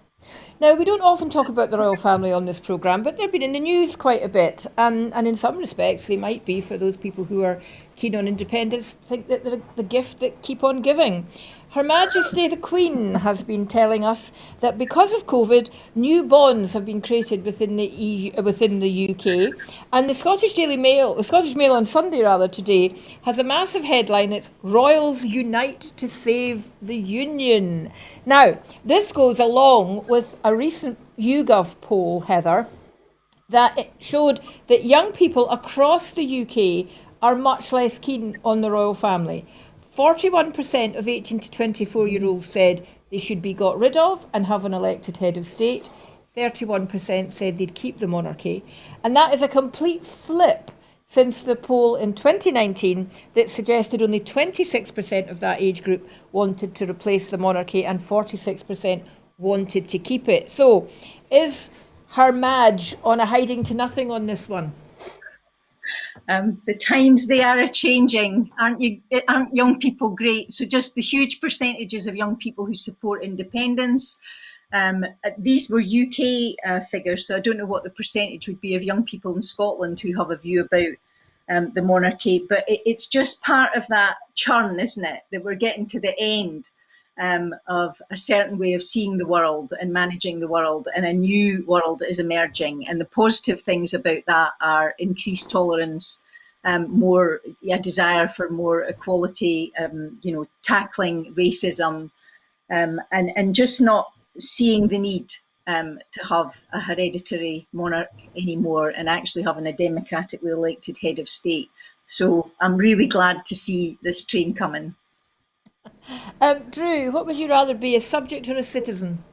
Now, we don't often talk about the royal family on this programme, but they've been in the news quite a bit. And in some respects, they might be, for those people who are keen on independence, think that they're the gift that keep on giving. Her Majesty the Queen has been telling us that because of COVID, new bonds have been created within the UK, and the Scottish Mail on Sunday today has a massive headline that's "Royals Unite to Save the Union." Now, this goes along with a recent YouGov poll, Heather, that it showed that young people across the UK are much less keen on the royal family. 41% of 18 to 24-year-olds said they should be got rid of and have an elected head of state. 31% said they'd keep the monarchy. And that is a complete flip since the poll in 2019 that suggested only 26% of that age group wanted to replace the monarchy and 46% wanted to keep it. So is Her Madge on a hiding to nothing on this one? The times they are a-changing. Aren't young people great? So just the huge percentages of young people who support independence. These were UK figures, so I don't know what the percentage would be of young people in Scotland who have a view about the monarchy. But it's just part of that churn, isn't it? That we're getting to the end of a certain way of seeing the world and managing the world, and a new world is emerging. And the positive things about that are increased tolerance, more a desire for more equality, tackling racism, and just not seeing the need to have a hereditary monarch anymore, and actually having a democratically elected head of state. So I'm really glad to see this train coming. Drew, what would you rather be, a subject or a citizen?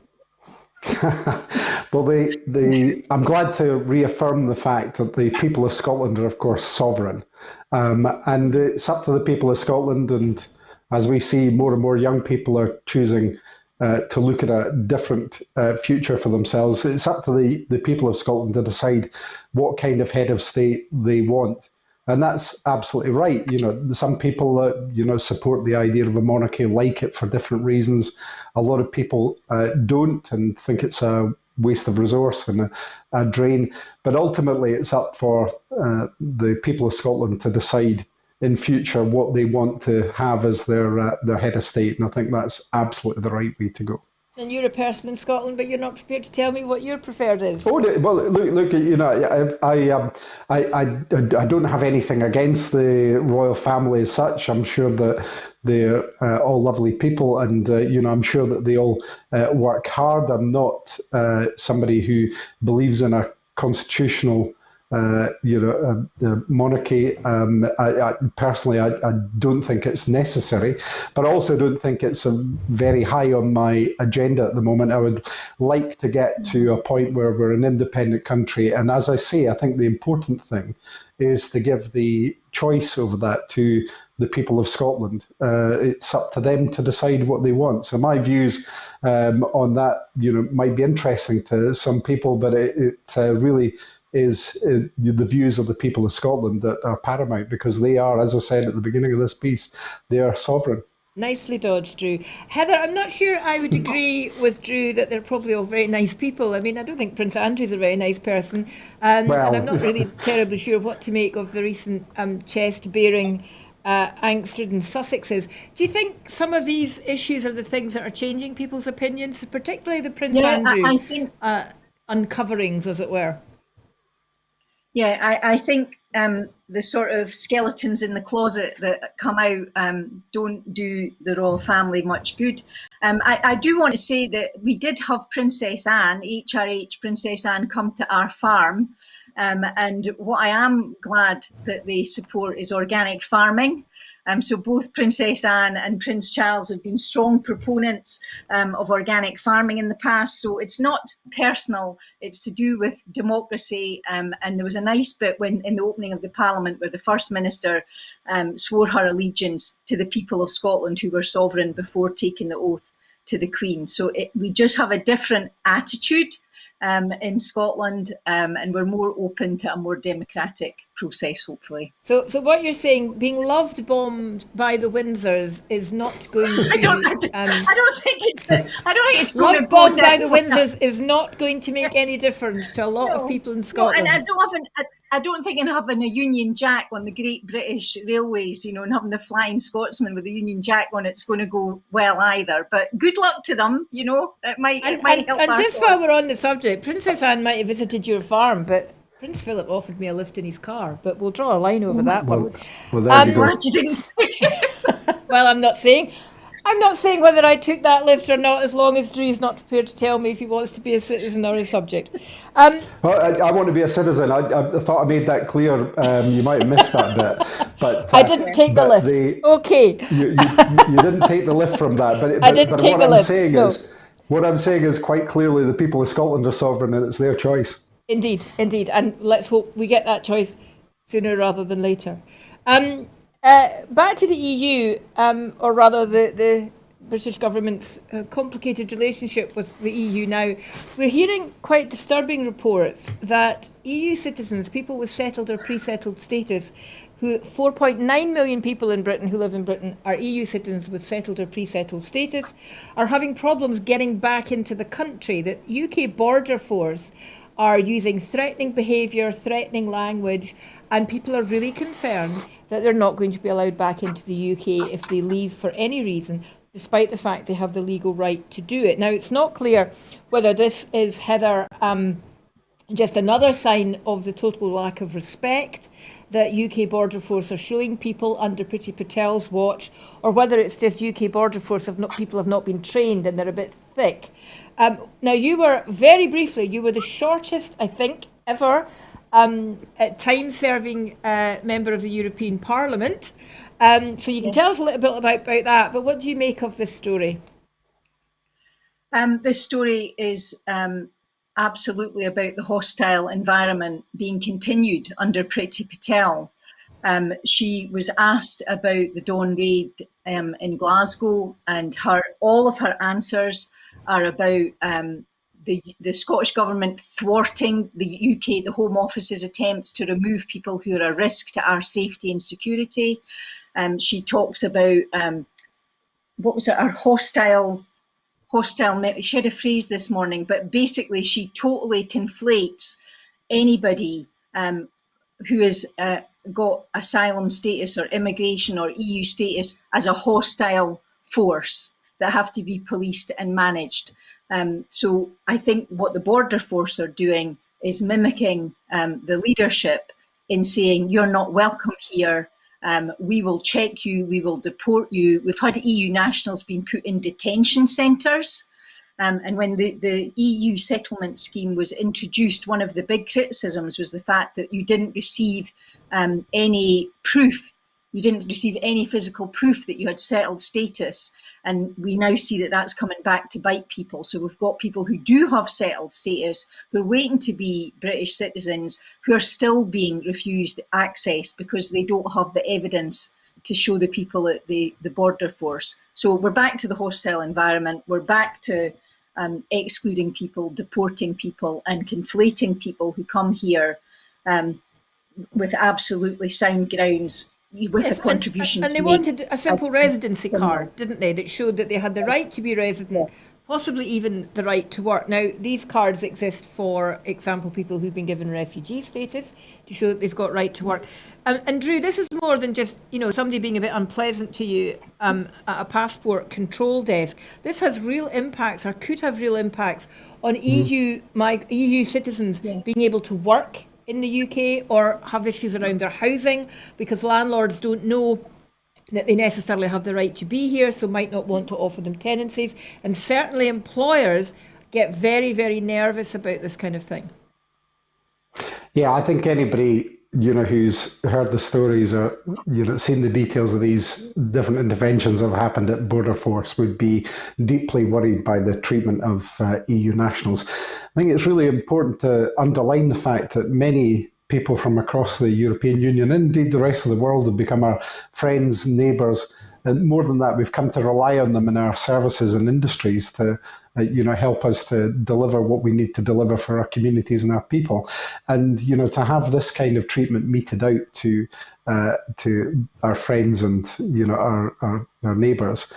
Well, I'm glad to reaffirm the fact that the people of Scotland are, of course, sovereign. And it's up to the people of Scotland. And as we see, more and more young people are choosing to look at a different future for themselves. It's up to the people of Scotland to decide what kind of head of state they want. And that's absolutely right. Some people support the idea of a monarchy, like it for different reasons. A lot of people don't, and think it's a waste of resource and a drain. But ultimately, it's up for the people of Scotland to decide in future what they want to have as their head of state. And I think that's absolutely the right way to go. And you're a person in Scotland, but you're not prepared to tell me what your preferred is. Oh well, look. I don't have anything against the royal family as such. I'm sure that they're all lovely people, and I'm sure that they all work hard. I'm not somebody who believes in a constitutional monarchy. Personally, I don't think it's necessary, but I also don't think it's very high on my agenda at the moment. I would like to get to a point where we're an independent country. And as I say, I think the important thing is to give the choice over that to the people of Scotland. It's up to them to decide what they want. So my views on that, might be interesting to some people, but it really is the views of the people of Scotland that are paramount, because they are, as I said at the beginning of this piece, they are sovereign. Nicely dodged, Drew. Heather, I'm not sure I would agree with Drew that they're probably all very nice people. I mean, I don't think Prince Andrew's a very nice person. And I'm not really terribly sure what to make of the recent chest-bearing angst-ridden Sussexes. Do you think some of these issues are the things that are changing people's opinions, particularly the Prince Andrew I think uncoverings, as it were? Yeah, I think the sort of skeletons in the closet that come out don't do the royal family much good. I do want to say that we did have Princess Anne, HRH Princess Anne, come to our farm. And what I am glad that they support is organic farming. So both Princess Anne and Prince Charles have been strong proponents of organic farming in the past. So it's not personal, it's to do with democracy. And there was a nice bit in the opening of the Parliament where the First Minister swore her allegiance to the people of Scotland, who were sovereign, before taking the oath to the Queen. So we just have a different attitude in Scotland, and we're more open to a more democratic process, hopefully. So what you're saying, being loved bombed by the Windsors is not going to... I don't think it's going love to bombed by the Windsors is not going to make any difference to a lot of people in Scotland. No, and I don't think in having a Union Jack on the Great British Railways, and having the Flying Scotsman with the Union Jack on it's going to go well either. But good luck to them, it might help. And just while we're on the subject, Princess Anne might have visited your farm, but Prince Philip offered me a lift in his car, but we'll draw a line over that one. Well, there you go. You didn't. Well, I'm not saying whether I took that lift or not, as long as Drew's not prepared to tell me if he wants to be a citizen or a subject. Well, I want to be a citizen. I thought I made that clear. You might have missed that bit. But I didn't take the lift. Okay. You didn't take the lift from that. But I didn't take the lift. What I'm saying is quite clearly the people of Scotland are sovereign, and it's their choice. Indeed. And let's hope we get that choice sooner rather than later. Back to the EU, or rather the British government's complicated relationship with the EU now. We're hearing quite disturbing reports that EU citizens, people with settled or pre-settled status, 4.9 million people in Britain who live in Britain are EU citizens with settled or pre-settled status, are having problems getting back into the country. The UK Border Force are using threatening behaviour, threatening language, and people are really concerned that they're not going to be allowed back into the UK if they leave for any reason, despite the fact they have the legal right to do it. Now, it's not clear whether this is, Heather, just another sign of the total lack of respect that UK Border Force are showing people under Priti Patel's watch, or whether it's just UK Border Force people have not been trained and they're a bit thick. Now, you were, very briefly, you were the shortest, I think, ever time-serving member of the European Parliament. So you can tell us a little bit about that, but what do you make of this story? This story is absolutely about the hostile environment being continued under Priti Patel. She was asked about the Dawn raid in Glasgow, and all of her answers are about the Scottish Government thwarting the UK, the Home Office's attempts to remove people who are a risk to our safety and security. She talks about, what was it, our hostile, she had a phrase this morning, but basically she totally conflates anybody who has got asylum status or immigration or EU status as a hostile force that have to be policed and managed. So I think what the Border Force are doing is mimicking the leadership in saying, you're not welcome here, we will check you, we will deport you. We've had EU nationals being put in detention centres. And when the EU settlement scheme was introduced, one of the big criticisms was the fact that you didn't receive any proof. You didn't receive any physical proof that you had settled status. And we now see that that's coming back to bite people. So we've got people who do have settled status, who are waiting to be British citizens, who are still being refused access because they don't have the evidence to show the people at the Border Force. So we're back to the hostile environment. We're back to excluding people, deporting people, and conflating people who come here with absolutely sound grounds, with a contribution. And they wanted a simple residency card, didn't they, that showed that they had the right to be resident, possibly even the right to work. Now, these cards exist for example, people who've been given refugee status to show that they've got right to work. And Drew, this is more than just, somebody being a bit unpleasant to you at a passport control desk. This has real impacts, or could have real impacts, on EU citizens being able to work in the UK or have issues around their housing, because landlords don't know that they necessarily have the right to be here, so might not want to offer them tenancies. And certainly employers get very, very nervous about this kind of thing. Yeah, I think anybody, who's heard the stories or, seen the details of these different interventions that have happened at Border Force would be deeply worried by the treatment of EU nationals. I think it's really important to underline the fact that many people from across the European Union, and indeed the rest of the world, have become our friends, neighbours, and more than that, we've come to rely on them in our services and industries to help us to deliver what we need to deliver for our communities and our people. And, to have this kind of treatment meted out to our friends and, our neighbours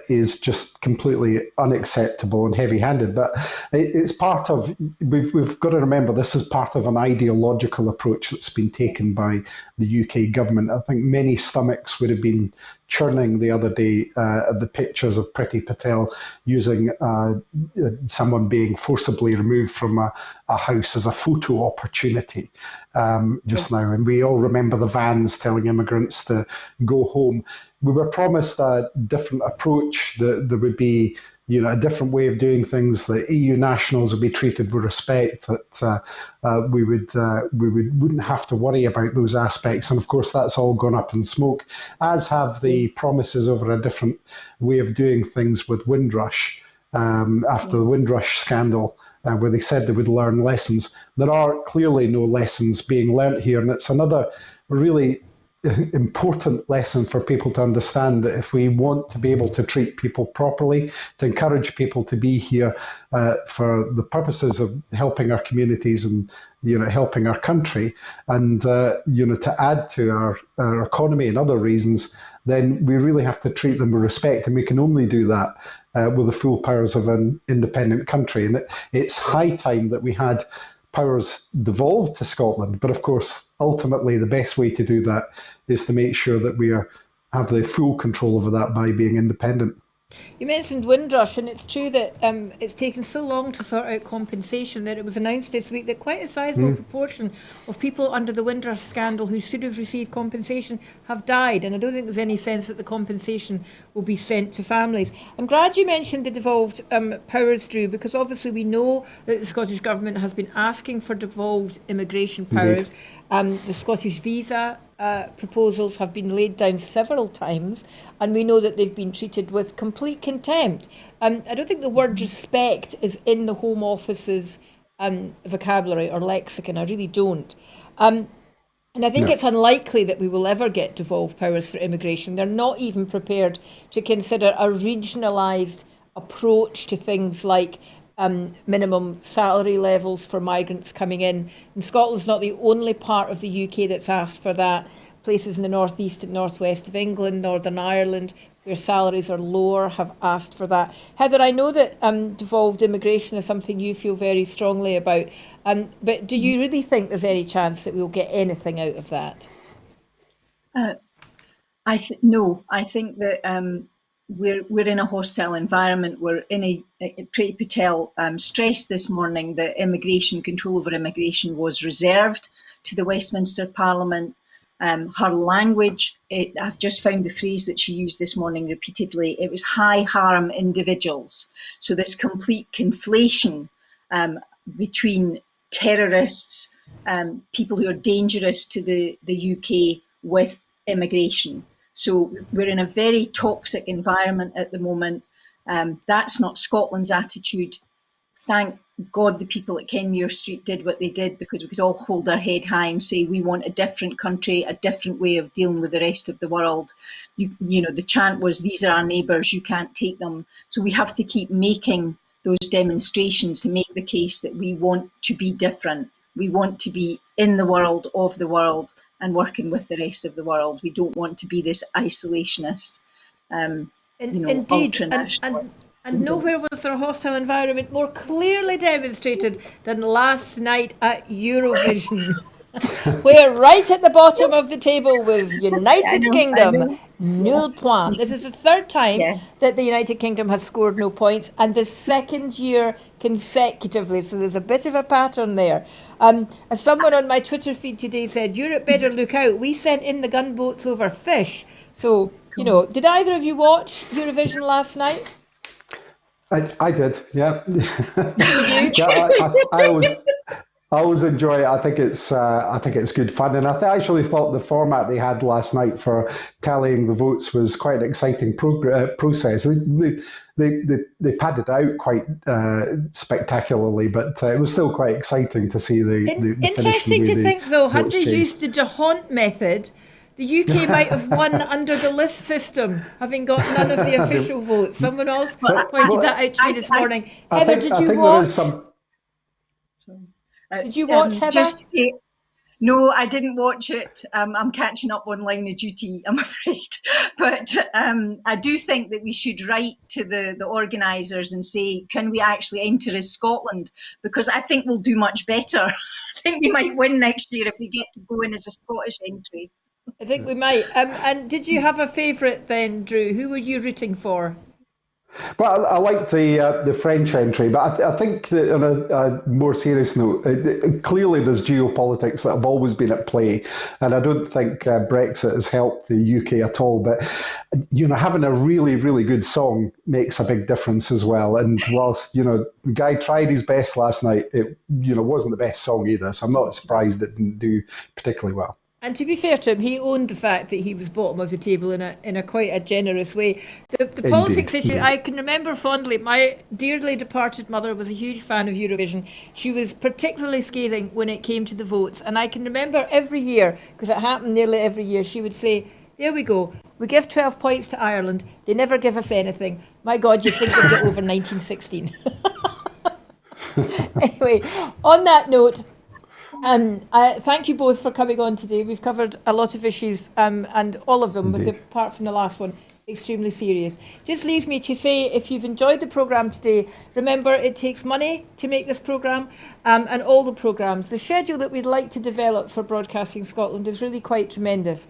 is just completely unacceptable and heavy-handed. But it's part of, we've got to remember, this is part of an ideological approach that's been taken by the UK government. I think many stomachs would have been churning the other day at the pictures of Priti Patel using someone being forcibly removed from a house as a photo opportunity just now. And we all remember the vans telling immigrants to go home. We were promised a different approach, that there would be a different way of doing things, that EU nationals would be treated with respect, that we wouldn't have to worry about those aspects. And of course, that's all gone up in smoke, as have the promises over a different way of doing things with Windrush. After the Windrush scandal, where they said they would learn lessons. There are clearly no lessons being learnt here, and it's another really important lesson for people to understand, that if we want to be able to treat people properly, to encourage people to be here for the purposes of helping our communities and helping our country, and to add to our economy and other reasons, then we really have to treat them with respect, and we can only do that with the full powers of an independent country. And it's high time that we had powers devolved to Scotland. But of course, ultimately, the best way to do that is to make sure that have the full control over that by being independent. You mentioned Windrush, and it's true that it's taken so long to sort out compensation that it was announced this week that quite a sizable proportion of people under the Windrush scandal who should have received compensation have died, and I don't think there's any sense that the compensation will be sent to families. I'm glad you mentioned the devolved powers, Drew, because obviously we know that the Scottish Government has been asking for devolved immigration powers. The Scottish visa proposals have been laid down several times, and we know that they've been treated with complete contempt. I don't think the word respect is in the Home Office's vocabulary or lexicon. I really don't. And I think it's unlikely that we will ever get devolved powers for immigration. They're not even prepared to consider a regionalised approach to things like minimum salary levels for migrants coming in. And Scotland's not the only part of the UK that's asked for that. Places in the northeast and northwest of England, Northern Ireland, where salaries are lower, have asked for that. Heather, I know that devolved immigration is something you feel very strongly about, but do you really think there's any chance that we'll get anything out of that? No, I think that we're in a hostile environment. We're in Priti Patel stressed this morning that control over immigration was reserved to the Westminster Parliament. Her language, I've just found the phrase that she used this morning repeatedly. It was high harm individuals. So this complete conflation between terrorists, people who are dangerous to the UK with immigration. So we're in a very toxic environment at the moment. That's not Scotland's attitude. Thank God the people at Kenmure Street did what they did, because we could all hold our head high and say we want a different country, a different way of dealing with the rest of the world. You know, the chant was, these are our neighbours, you can't take them. So we have to keep making those demonstrations to make the case that we want to be different. We want to be in the world, of the world, and working with the rest of the world. We don't want to be this isolationist, ultranationalist. And nowhere was there a hostile environment more clearly demonstrated than last night at Eurovision, where right at the bottom of the table was United Kingdom, nul point. This is the third time that the United Kingdom has scored no points, and the second year consecutively. So there's a bit of a pattern there. As someone on my Twitter feed today said, Europe better look out. We sent in the gunboats over fish. So, did either of you watch Eurovision last night? I did, yeah. I always enjoy it. I think it's good fun, and I actually thought the format they had last night for tallying the votes was quite an exciting process. They padded out quite spectacularly, but it was still quite exciting to see the interesting to think, though, had they used the D'Hondt method, the UK might have won under the list system, having got none of the official votes. Someone else pointed that out to me this morning. Heather, did you watch? Did you watch, Heather? No, I didn't watch it. I'm catching up on Line of Duty, I'm afraid. But I do think that we should write to the organisers and say, can we actually enter as Scotland? Because I think we'll do much better. I think we might win next year if we get to go in as a Scottish entry. I think we might. And did you have a favourite then, Drew? Who were you rooting for? Well, I like the French entry, but I think that on a more serious note, clearly there's geopolitics that have always been at play, and I don't think Brexit has helped the UK at all. But having a really, really good song makes a big difference as well. And whilst the guy tried his best last night, it wasn't the best song either. So I'm not surprised it didn't do particularly well. And to be fair to him, he owned the fact that he was bottom of the table in a quite a generous way. The politics issue, I can remember fondly. My dearly departed mother was a huge fan of Eurovision. She was particularly scathing when it came to the votes. And I can remember every year, because it happened nearly every year, she would say, there we go. We give 12 points to Ireland. They never give us anything. My God, you'd think we'd get over 1916. Anyway, on that note, thank you both for coming on today. We've covered a lot of issues, and all of them, apart from the last one, extremely serious. Just leaves me to say, if you've enjoyed the programme today, remember it takes money to make this programme, and all the programmes. The schedule that we'd like to develop for Broadcasting Scotland is really quite tremendous.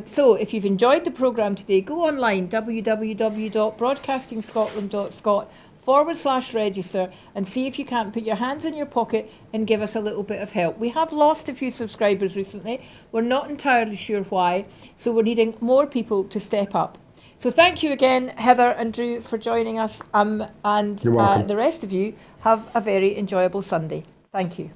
So if you've enjoyed the programme today, go online, www.broadcastingscotland.scot/register, and see if you can't put your hands in your pocket and give us a little bit of help. We have lost a few subscribers recently. We're not entirely sure why, so we're needing more people to step up. So thank you again, Heather and Drew, for joining us, and You're welcome. the rest of you have a very enjoyable Sunday. Thank you.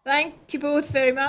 Thank you both very much.